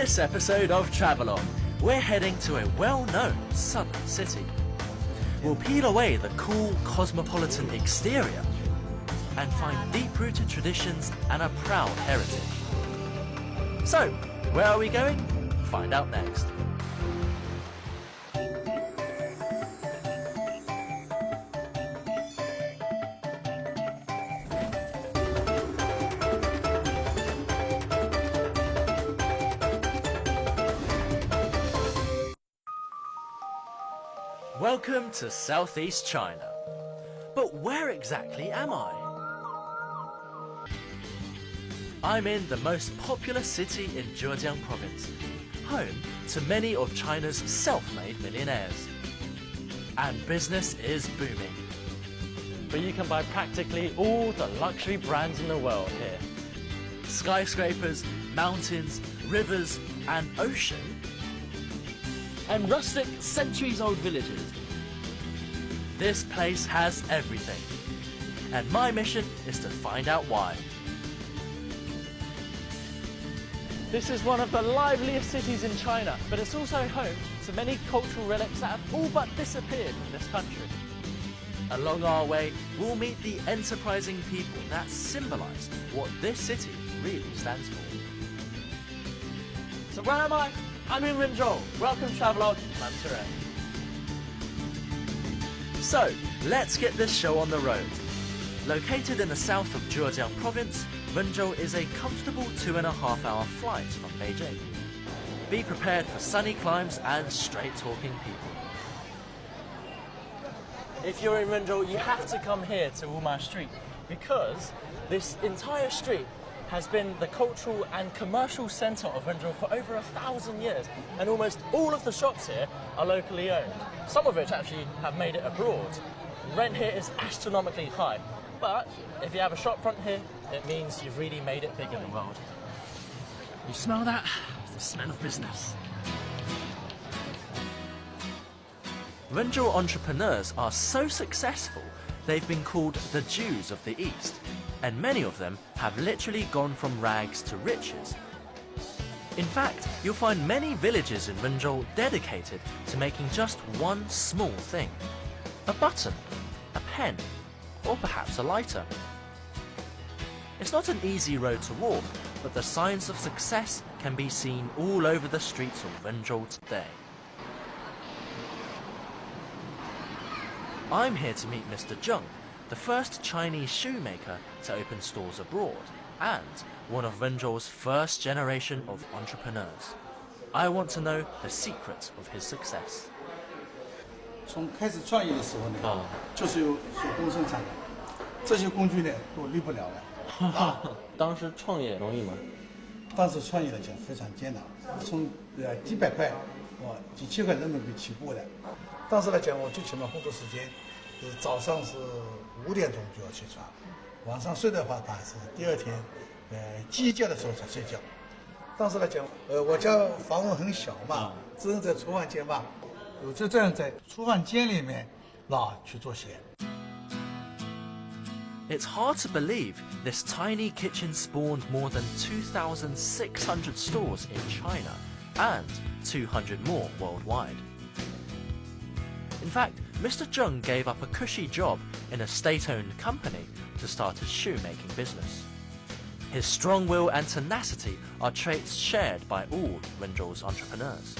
this episode of Travelogue, we're heading to a well-known southern city. We'll peel away the cool cosmopolitan exterior and find deep-rooted traditions and a proud heritage. So, where are we going? Find out next. Welcome to Southeast China. But where exactly am I? I'm in the most popular city in Zhejiang province, home to many of China's self-made millionaires. And business is booming. But you can buy practically all the luxury brands in the world here. Skyscrapers, mountains, rivers and ocean, and rustic centuries-old villages. This place has everything, and my mission is to find out why. This is one of the liveliest cities in China, but it's also home to many cultural relics that have all but disappeared from this country. Along our way, we'll meet the enterprising people that symbolize what this city really stands for. So where am I? I'm in Wenzhou. Welcome Travelogue, I'm Ture. So, let's get this show on the road. Located in the south of Zhejiang province, Wenzhou is a comfortable 2.5-hour flight from Beijing. Be prepared for sunny climes and straight-talking people. If you're in Wenzhou, you have to come here to Wuma Street because this entire street has been the cultural and commercial centre of Wenzhou for over 1,000 years, and almost all of the shops here are locally owned, some of which actually have made it abroad. Rent here is astronomically high, but if you have a shop front here, it means you've really made it big in the world. You smell that? It's the smell of business. Wenzhou entrepreneurs are so successful, they've been called the Jews of the East, and many of them have literally gone from rags to riches. In fact, you'll find many villages in Wenzhou dedicated to making just one small thing. A button, a pen, or perhaps a lighter. It's not an easy road to walk, but the signs of success can be seen all over the streets of Wenzhou today. I'm here to meet Mr. Zheng, the first Chinese shoemaker to open stores abroad, and one of Wenzhou's first generation of entrepreneurs. I want to know the secret of his success. 从开始创业的时候呢，就是有手工生产的，这些工具呢都离不了了。当时创业容易吗？当时创业来讲非常艰难，从几百块，几千块人民币起步的。当时来讲，我最起码工作时间，早上是5点钟就要起床，晚上睡的话，大概是第二天，鸡叫的时候才睡觉。当时来讲，我家房屋很小嘛，只能在厨房间嘛，我就这样在厨房间里面去做鞋。 It's hard to believe this tiny kitchen spawned more than 2,600 stores in China and 200 more worldwide. In fact, Mr. Zheng gave up a cushy job in a state-owned company to start his shoemaking business. His strong will and tenacity are traits shared by all Wenzhou's entrepreneurs.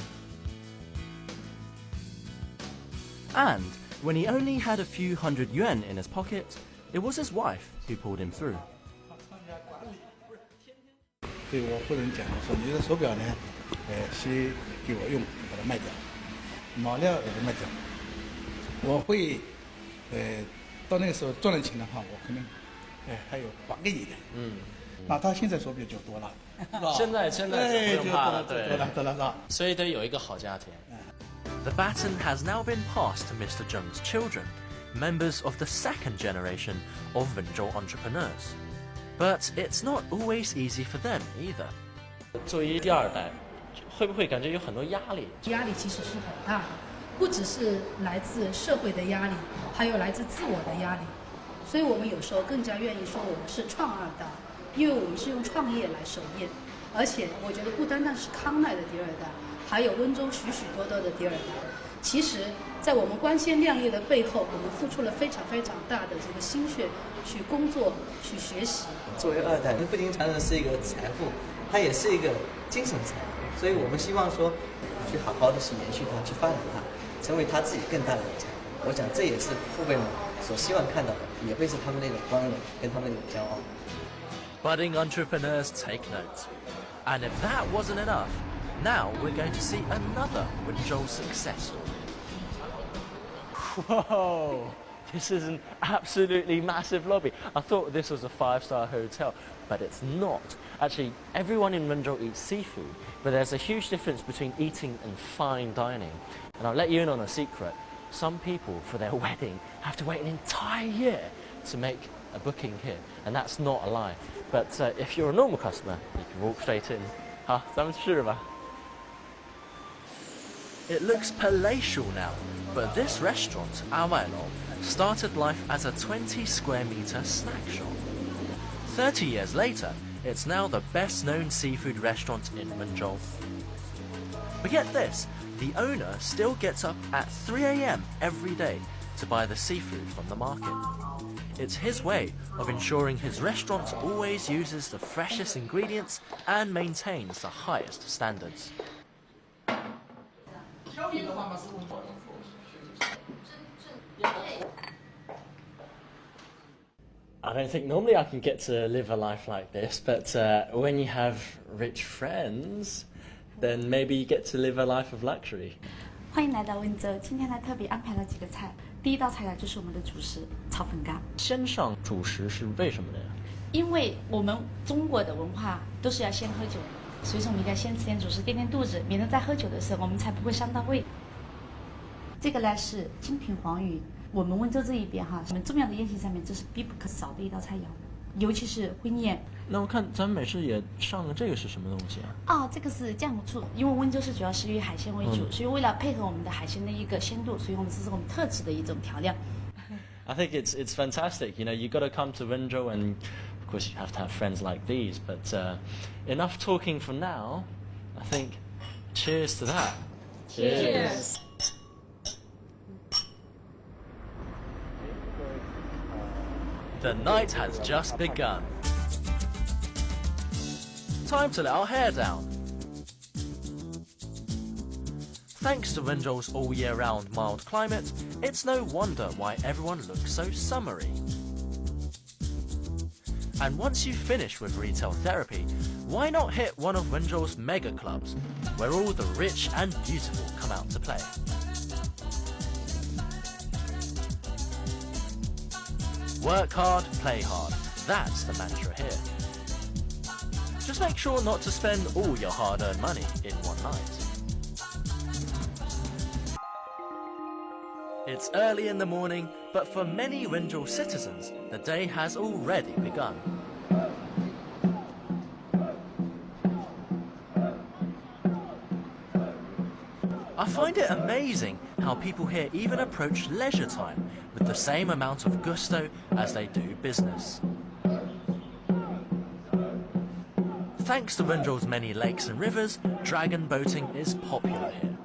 And when he only had a few hundred yuan in his pocket, it was his wife who pulled him through. 对我夫人讲，我说你的手表呢，先给我用，把它卖掉，毛料也给卖掉。我会，到那个时候赚了钱的话，我可能，还有还给你的。那他现在手表就多了，现在不用怕了，对，多了，所以得有一个好家庭。The baton has now been passed to Mr. Zheng's children, members of the second generation of Wenzhou entrepreneurs. But it's not always easy for them either. 作为第二代，会不会感觉有很多压力？压力其实是很大的，不只是来自社会的压力，还有来自自我的压力。所以我们有时候更加愿意说我们是创二代，因为我们是用创业来守业。而且我觉得不单单是康奈的第二代，还有温州许许多多的第二代。其实，在我们光鲜亮丽的背后，我们付出了非常非常大的这个心血去工作、去学习。作为二代，不仅传承是一个财富，它也是一个精神财富。所以我们希望说，去好好的去延续它，去发展它，成为他自己更大的财富。我想这也是父辈们所希望看到的，也会是他们那种光荣跟他们那种骄傲。Budding entrepreneurs take note. And if that wasn't enough, now we're going to see another Wenzhou success story. Whoa! This is an absolutely massive lobby. I thought this was a 5-star hotel, but it's not. Actually, everyone in Wenzhou eats seafood, but there's a huge difference between eating and fine dining. And I'll let you in on a secret. Some people, for their wedding, have to wait an entire year to make a booking here, and that's not a lie. But if you're a normal customer, you can walk straight in. 好，咱们去吧。It looks palatial now, but this restaurant, Awailong, started life as a 20 square meter snack shop. 30 years later, it's now the best known seafood restaurant in Wenzhou. But get this, the owner still gets up at 3 a.m. every day to buy the seafood from the market. It's his way of ensuring his restaurant always uses the freshest ingredients and maintains the highest standards. I don't think normally I can get to live a life like this, but when you have rich friends, then maybe you get to live a life of luxury. 欢迎来到温州，今天呢特别安排了几个菜。第一道菜呢就是我们的主食炒粉干。先上主食是为什么呢？因为我们中国的文化都是要先喝酒，所以说我们一定要先吃点主食垫垫肚子，免得在喝酒的时候我们才不会伤到胃。这个呢是精品黄鱼，我们温州这一边哈，我们重要的宴席上面这是必不可少的一道菜肴，尤其是婚宴。那我看咱们美食也上了，这个是什么东西啊？这个是酱油醋，因为温州是主要是以海鲜为主，所以为了配合我们的海鲜的一个鲜度，所以我们这是我们特制的一种调料。I think it's fantastic. You know, you got to come to Wenzhou, and of course you have to have friends like these. But enough talking for now. I think. Cheers to that. Cheers. The night has just begun. Time to let our hair down. Thanks to Wenzhou's all-year-round mild climate, it's no wonder why everyone looks so summery. And once you've finished with retail therapy, why not hit one of Wenzhou's mega clubs, where all the rich and beautiful come out to play? Work hard, play hard. That's the mantra here. Just make sure not to spend all your hard-earned money in one night. It's early in the morning, but for many Wenzhou citizens, the day has already begun. I find it amazing how people here even approach leisure time with the same amount of gusto as they do business. Thanks to Wenzhou's many lakes and rivers, dragon boating is popular here.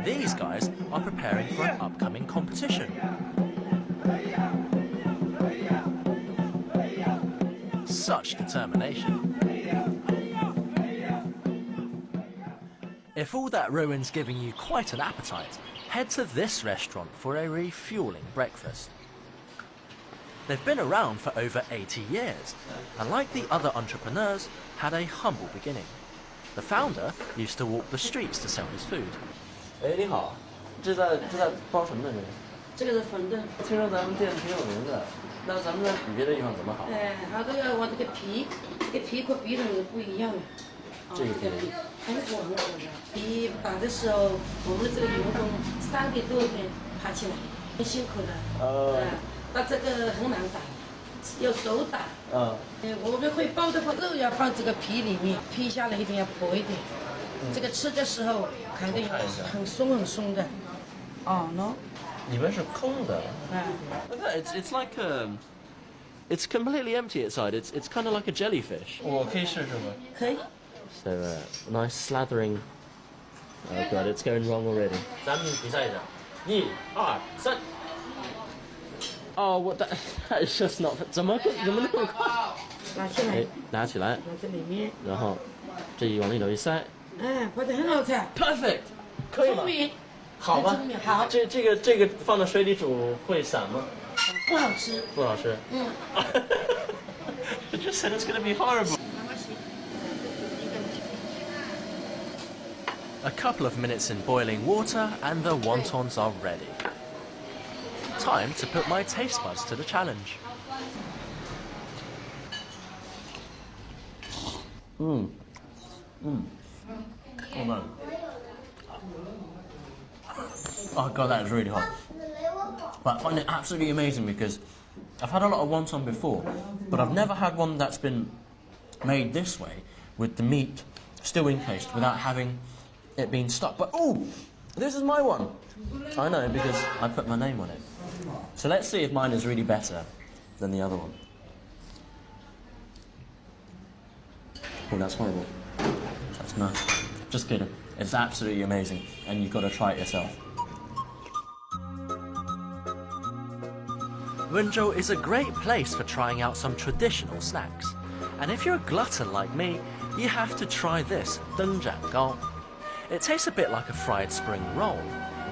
These guys are preparing for an upcoming competition. Such determination. If all that Rowan's giving you quite an appetite, head to this restaurant for a refuelling breakfast. They've been around for over 80 years, and like the other entrepreneurs, had a humble beginning. The founder used to walk the streets to sell his food. 哎，你好，这在包什么呢？这个是粉的。听说咱们店挺有名的，那咱们在比别的地方怎么好？它这个我这个皮，这个皮和别人是不一样的。这个皮很火很火的。皮打的时候，我们这个员工3点多点爬起来，很辛苦的。打这个很难打，要手打。我们会包的话，肉要放这个皮里面，皮下来一定要薄一点。这个吃的时候肯定很松很松的。哦，喏。你们是空的。啊。It's like it's completely empty inside. It's kind of like a jellyfish. 我可以试试吗？可以。 So nice slathering. Oh god, it's going wrong already. 咱们比赛一下，1、2、3。Oh, what that? That is just not. 怎么那么快？拿起来，哎，拿起来，拿在里面，然后这一往里头一塞。哎，拍得很好看。 Perfect，可以吗？聪明，好吗？聪明，好。这个放到水里煮会散吗？不好吃。不好吃。嗯。I just said it's going to be horrible. A couple of minutes in boiling water and the wontons are ready. Time to put my taste buds to the challenge. Oh man. Oh god, that is really hot. But I find it absolutely amazing because I've had a lot of wonton before, but I've never had one that's been made this way with the meat still encased without having it being stuck. But oh, this is my one. I know because I put my name on it. So let's see if mine is really better than the other one. Oh, that's horrible. That's nice. Just kidding. It's absolutely amazing, and you've got to try it yourself. Wenzhou is a great place for trying out some traditional snacks. And if you're a glutton like me, you have to try this dengzhanggao. It tastes a bit like a fried spring roll,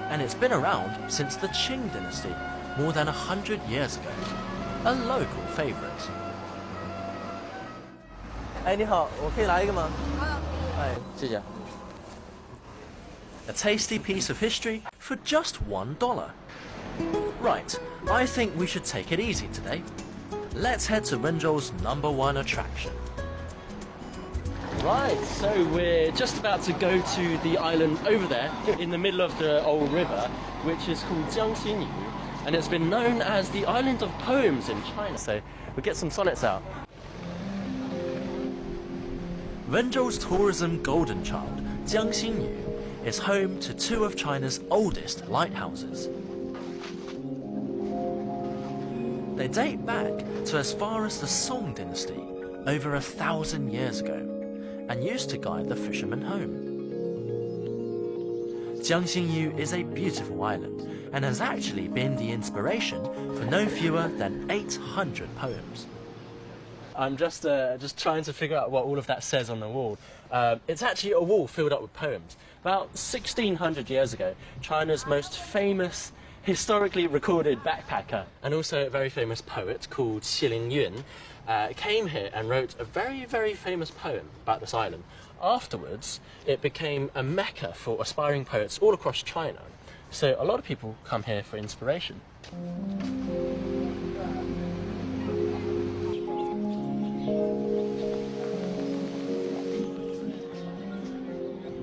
and it's been around since the Qing dynasty, more than 100 years ago. A local favourite. 哎，你好，我可以来一个吗？哎，谢谢。 A tasty piece of history for just $1. Right, I think we should take it easy today. Let's head to Wenzhou's #1 attraction. Right, so we're just about to go to the island over there in the middle of the old river, which is called Jiangxinyu, and it's been known as the island of poems in China. So we'll get some sonnets out. Wenzhou's tourism golden child, Jiangxinyu, is home to 2 of China's oldest lighthouses. They date back to as far as the Song dynasty, over 1,000 years ago, and used to guide the fishermen home. Jiangxinyu is a beautiful island and has actually been the inspiration for no fewer than 800 poems. I'm just trying to figure out what all of that says on the wall. It's actually a wall filled up with poems. About 1,600 years ago, China's most famous historically recorded backpacker and also a very famous poet called Xi Lingyun came here and wrote a very, very famous poem about this island. Afterwards, it became a mecca for aspiring poets all across China. So a lot of people come here for inspiration.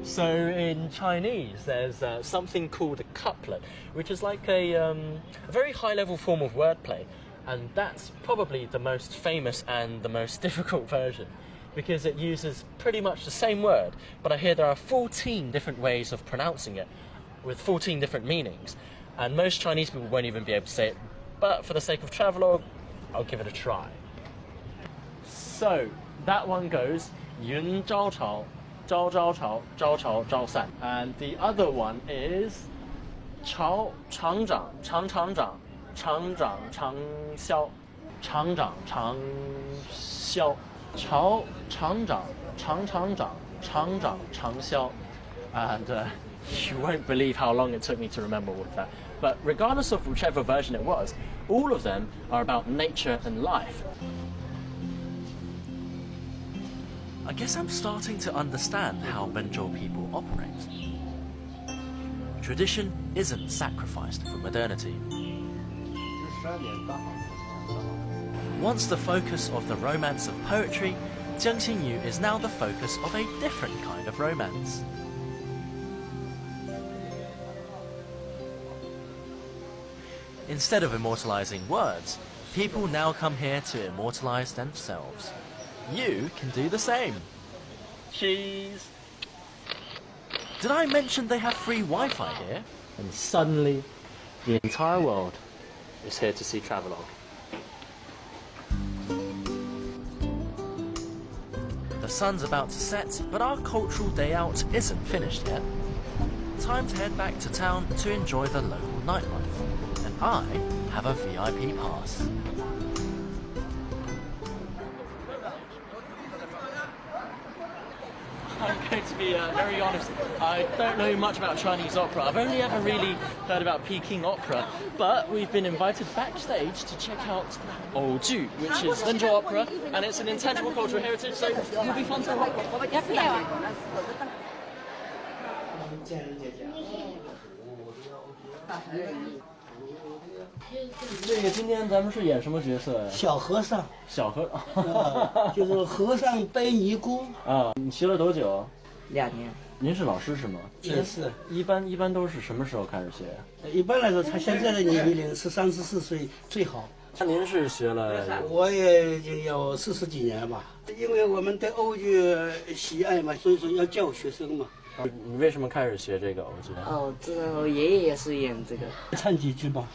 So in Chinese, there's something called a couplet, which is like a very high-level form of wordplay, and that's probably the most famous and the most difficult version, because it uses pretty much the same word, but I hear there are 14 different ways of pronouncing it, with 14 different meanings, and most Chinese people won't even be able to say it, but for the sake of Travelogue, I'll give it a try. So, that one goes, Yun Zhao Chao, Zhao Zhao Chao, Zhao Chao, Zhao San. And the other one is Chao Chang Zhang, Chang Chang Zhang, Chang Zhang, Chang Xiao, Chang Zhang, Chang Xiao, Chao Chang Zhang, Chang Chang Zhang, Chang Zhang, Chang Xiao. And you won't believe how long it took me to remember all of that. But regardless of whichever version it was, all of them are about nature and life. I guess I'm starting to understand how Wenzhou people operate. Tradition isn't sacrificed for modernity. Once the focus of the romance of poetry, Jiangxinyu is now the focus of a different kind of romance. Instead of immortalizing words, people now come here to immortalize themselves. You can do the same. Cheese. Did I mention they have free Wi-Fi here? And suddenly, the entire world is here to see Travelogue. sun's about to set, but our cultural day out isn't finished yet. Time to head back to town to enjoy the local nightlife. And I have a VIP pass. I'm going to be very honest, I don't know much about Chinese opera. I've only ever really heard about Peking opera, but we've been invited backstage to check out Wenzhou, which is Wenzhou opera, and it's an intangible cultural heritage, so it'll be fun to watch. 这个今天咱们是演什么角色呀？小和尚，小和就是和尚背尼姑。啊，你学了多久2年。您是老师是吗？是。一般都是什么时候开始学呀？一般来说，他现在的年龄是13、14岁最好。那您是学了？我也就有40几年吧。因为我们对欧剧喜爱嘛，所以说要教学生嘛。你为什么开始学这个欧剧？哦，这个我爷爷也是演这个。唱几句吧。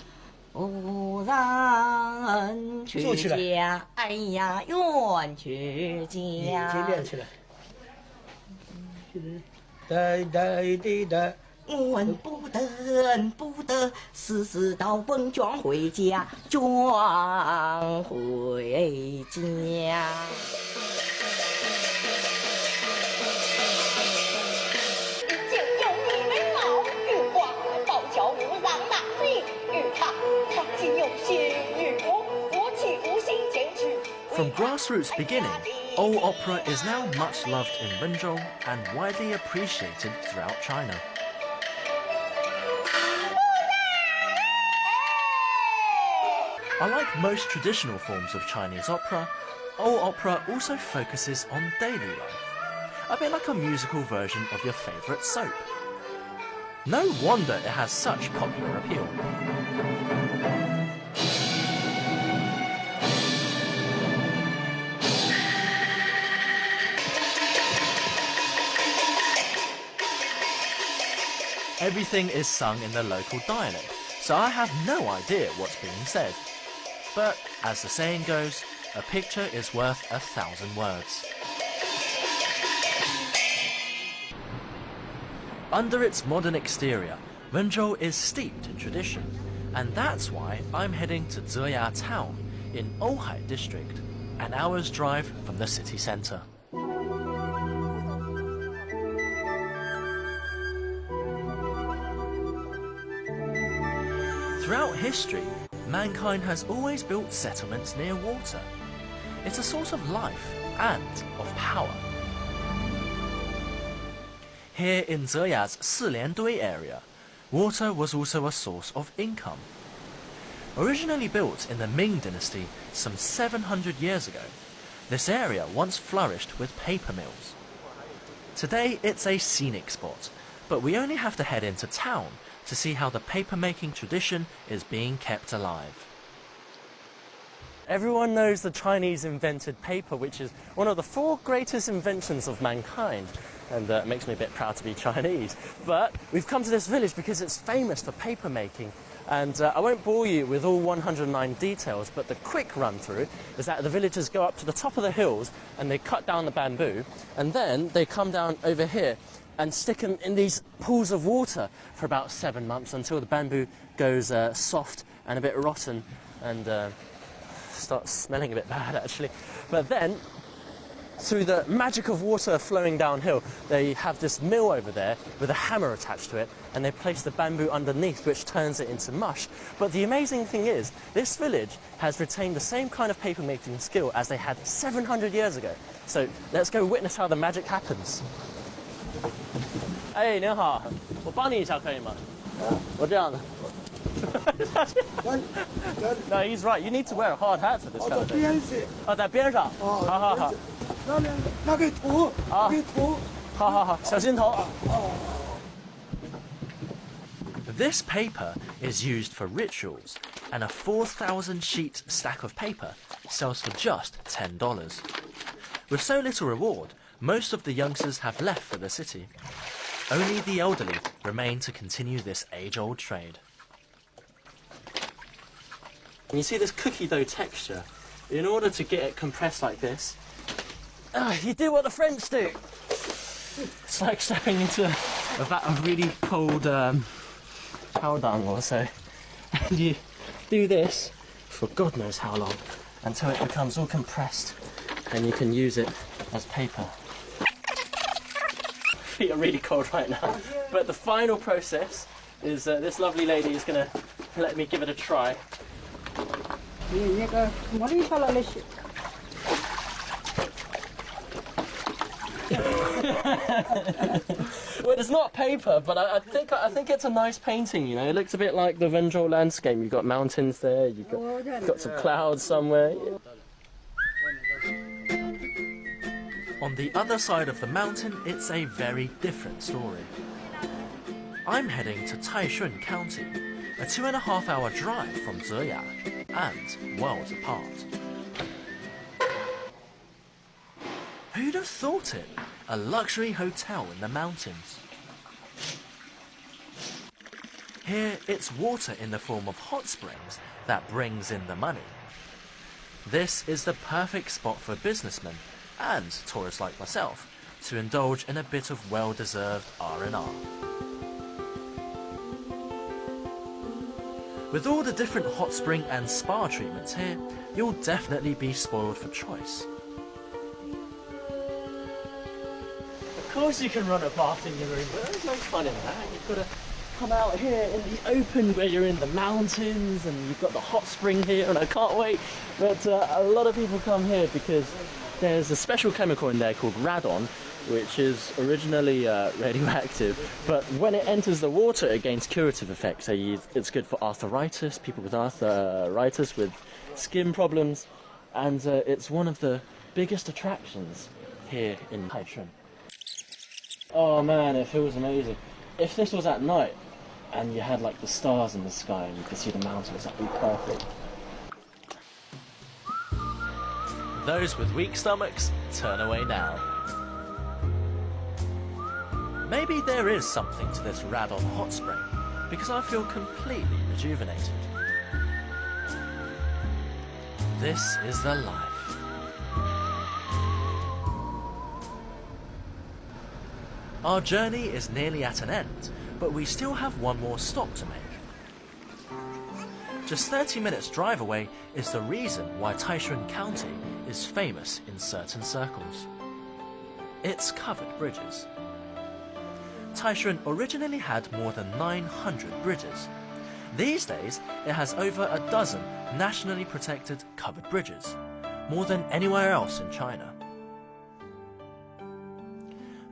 无人去家，哎呀，远去家。先练起来。呆呆的呆。问不得，时到本庄回家，庄回家。 From grassroots beginning, old opera is now much loved in Wenzhou and widely appreciated throughout China. Unlike most traditional forms of Chinese opera, old opera also focuses on daily life, a bit like a musical version of your favourite soap. No wonder it has such popular appeal. Everything is sung in the local dialect, so I have no idea what's being said. But as the saying goes, a picture is worth 1,000 words. Under its modern exterior, Wenzhou is steeped in tradition, and that's why I'm heading to Zeya town in Ouhai district, an hour's drive from the city centre. Throughout history, mankind has always built settlements near water. It's a source of life and of power. Here in Zeya's Siliandui area, water was also a source of income. Originally built in the Ming dynasty some 700 years ago, this area once flourished with paper mills. Today it's a scenic spot, but we only have to head into town to see how the paper-making tradition is being kept alive. Everyone knows the Chinese invented paper, which is one of the 4 greatest inventions of mankind. And it makes me a bit proud to be Chinese. But we've come to this village because it's famous for paper making. And I won't bore you with all 109 details, but the quick run through is that the villagers go up to the top of the hills and they cut down the bamboo, and then they come down over here and stick them in these pools of water for about 7 months until the bamboo goes soft and a bit rotten and starts smelling a bit bad actually. But then, through the magic of water flowing downhill, they have this mill over there with a hammer attached to it, and they place the bamboo underneath, which turns it into mush. But the amazing thing is, this village has retained the same kind of paper making skill as they had 700 years ago. So let's go witness how the magic happens. Hey, 您好，我帮你一下可以吗？我这样的。No, he's right. You need to wear a hard hat for this kind of thing. 哦，在边上。好好好。那个图，那个图。好好好，小心头。This paper is used for rituals, and a 4,000 sheet stack of paper sells for just $10. With so little reward, most of the youngsters have left for the city. Only the elderly remain to continue this age-old trade. You see this cookie dough texture? In order to get it compressed like this, You do what the French do. It's like stepping into a vat of really cold powdang or so. And you do this for God knows how long until it becomes all compressed and you can use it as paper. Feet are really cold right now. But the final process is this lovely lady is going to let me give it a try. Well, it's not paper, but I think it's a nice painting. You know, it looks a bit like the Wenzhou landscape. You've got mountains there. You've got some clouds somewhere. On the other side of the mountain, it's a very different story. I'm heading to Taishun County, a 2.5-hour drive from Zeya, and worlds apart. Who'd have thought it? A luxury hotel in the mountains. Here, it's water in the form of hot springs that brings in the money. This is the perfect spot for businessmen and tourists like myself to indulge in a bit of well-deserved R&R. With all the different hot spring and spa treatments here, you'll definitely be spoiled for choice. Of course you can run a bath in your room, but there's no fun in that. You've got to come out here in the open where you're in the mountains and you've got the hot spring here, and I can't wait. But a lot of people come here because there's a special chemical in there called radon, which is originally radioactive, but when it enters the water it gains curative effects. So it's good for arthritis, people with arthritis, with skin problems, and it's one of the biggest attractions here in Taishun. Oh man, it feels amazing. If this was at night and you had like the stars in the sky and you could see the mountains, that'd be perfect. Those with weak stomachs, turn away now. Maybe there is something to this radon hot spring, because I feel completely rejuvenated. This is the life. Our journey is nearly at an end, but we still have one more stop to make. Just 30 minutes drive away is the reason why Taishun County is famous in certain circles. Its covered bridges. Taishun originally had more than 900 bridges. These days, it has over a dozen nationally protected covered bridges, more than anywhere else in China.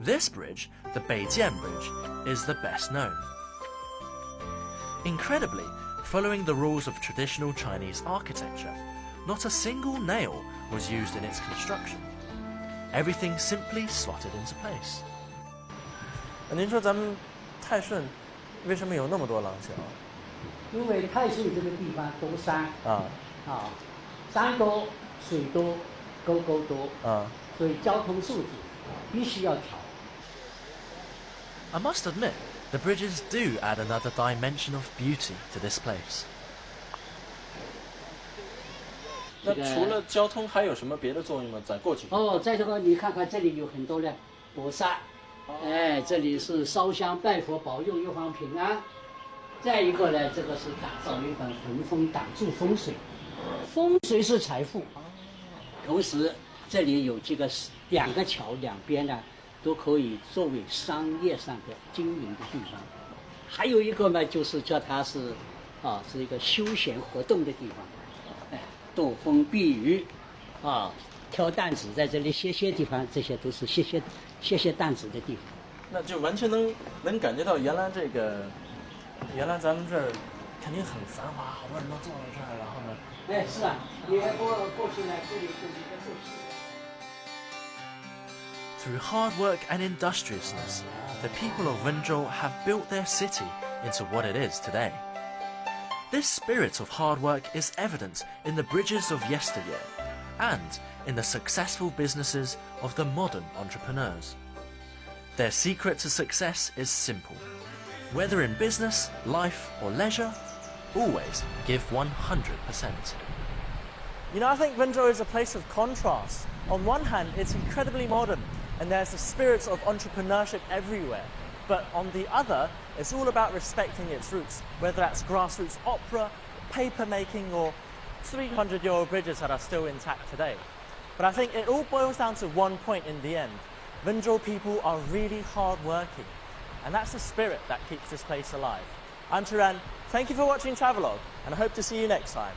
This bridge, the Beijian Bridge, is the best known. Incredibly, following the rules of traditional Chinese architecture, not a single nail was used in its construction. Everything simply slotted into place. 您说咱们泰顺为什么有那么多廊桥？因为泰顺这个地方多山山多水多沟多所以交通素质必须要调。 I must admit, the bridges do add another dimension of beauty to this place. 那除了交通还有什么别的作用吗？在过去在这个你看看这里有很多的佛山，这里是烧香拜佛保佑玉皇平安。再一个呢，这个是打造一本屏风挡住风水，风水是财富。同时这里有这个2个桥两边呢。 都可以作为商业上的经营的地方，还有一个呢，就是叫它是是一个休闲活动的地方，兜风避雨，挑担子在这里歇地方，这些都是歇担子的地方。那就完全能感觉到原来咱们这儿肯定很繁华，好多人都坐在这儿，然后呢，是啊，你过去呢，这里是一个就是。 Through hard work and industriousness, the people of Wenzhou have built their city into what it is today. This spirit of hard work is evident in the bridges of yesteryear and in the successful businesses of the modern entrepreneurs. Their secret to success is simple. Whether in business, life or leisure, always give 100%. You know, I think Wenzhou is a place of contrast. On one hand, it's incredibly modern, and there's the spirits of entrepreneurship everywhere. But on the other, it's all about respecting its roots, whether that's grassroots opera, paper making, or 300-year-old bridges that are still intact today. But I think it all boils down to one point in the end. Wenzhou people are really hard working, and that's the spirit that keeps this place alive. I'm Turan, thank you for watching Travelogue, and I hope to see you next time.